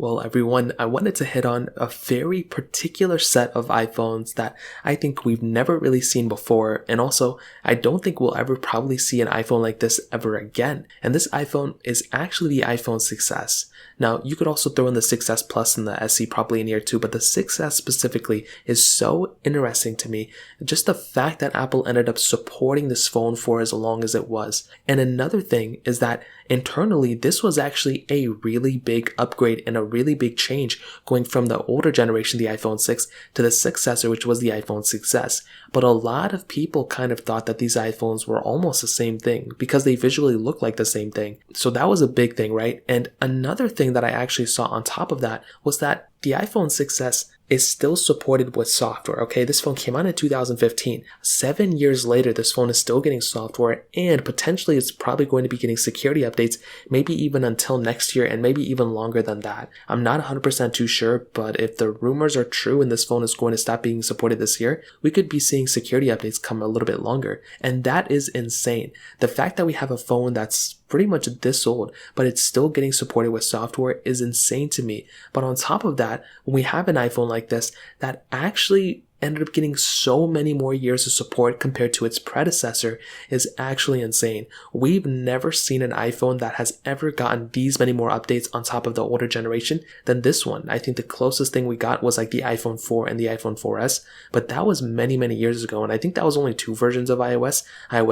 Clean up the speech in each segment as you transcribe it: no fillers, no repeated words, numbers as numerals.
Well, everyone, I wanted to hit on a very particular set of iPhones that I think we've never really seen before, and also I don't think we'll ever probably see an iPhone like this ever again. And this iPhone is actually the iPhone 6s. Now, you could also throw in the 6s Plus and the SE probably in here too, but the 6s specifically is so interesting to me. Just the fact that Apple ended up supporting this phone for as long as it was. And another thing is that internally, this was actually a really big upgrade and a really big change going from the older generation, the iPhone 6, to the successor, which was the iPhone 6s. But a lot of people kind of thought that these iPhones were almost the same thing because they visually look like the same thing. So that was a big thing, right? And another thing that I actually saw on top of that was that the iPhone 6s is still supported with software, okay? This phone came out in 2015. 7 years later, this phone is still getting software, and potentially it's probably going to be getting security updates, maybe even until next year, and maybe even longer than that. I'm not 100% too sure, but if the rumors are true and this phone is going to stop being supported this year, we could be seeing security updates come a little bit longer. And that is insane. The fact that we have a phone that's pretty much this old, but it's still getting supported with software is insane to me. But on top of that, when we have an iPhone like this that actually ended up getting so many more years of support compared to its predecessor is actually insane. We've never seen an iPhone that has ever gotten these many more updates on top of the older generation than this one. I think the closest thing we got was like the iPhone 4 and the iPhone 4S, but that was many, many years ago. And I think that was only two versions of iOS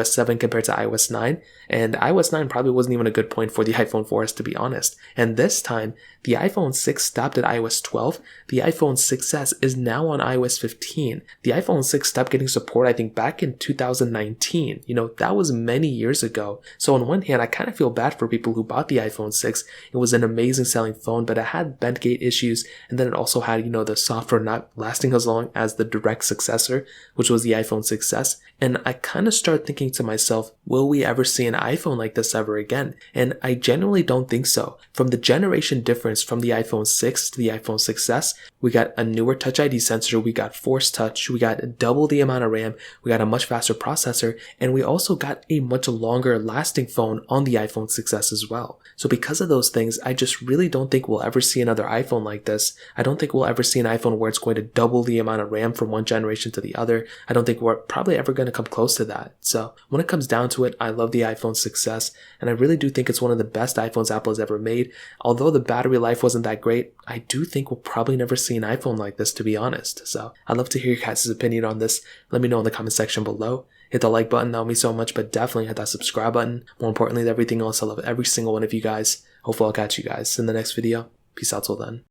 7 compared to iOS 9. And iOS 9 probably wasn't even a good point for the iPhone 4S, to be honest. And this time, the iPhone 6 stopped at iOS 12. The iPhone 6s is now on iOS 15. The iPhone 6 stopped getting support, I think, back in 2019. That was many years ago. So on one hand, I kind of feel bad for people who bought the iPhone 6. It was an amazing selling phone, but it had Bentgate issues, and then it also had, the software not lasting as long as the direct successor, which was the iPhone 6s. And I kind of start thinking to myself, will we ever see an iPhone like this ever again? And I genuinely don't think so. From the generation difference from the iPhone 6 to the iPhone 6s, we got a newer Touch ID sensor, we got Force Touch, we got double the amount of RAM, we got a much faster processor, and we also got a much longer lasting phone on the iPhone 6s as well. So because of those things, I just really don't think we'll ever see another iPhone like this. I don't think we'll ever see an iPhone where it's going to double the amount of RAM from one generation to the other. I don't think we're probably ever going to come close to that. So when it comes down to it, I love the iPhone 6s, and I really do think it's one of the best iPhones Apple has ever made. Although the battery life wasn't that great, I do think we'll probably never see an iPhone like this, to be honest. So I'd love to hear your guys' opinion on this. Let me know in the comment section below. Hit the like button, that would mean so much, but definitely hit that subscribe button. More importantly than everything else, I love every single one of you guys. Hopefully I'll catch you guys in the next video. Peace out till then.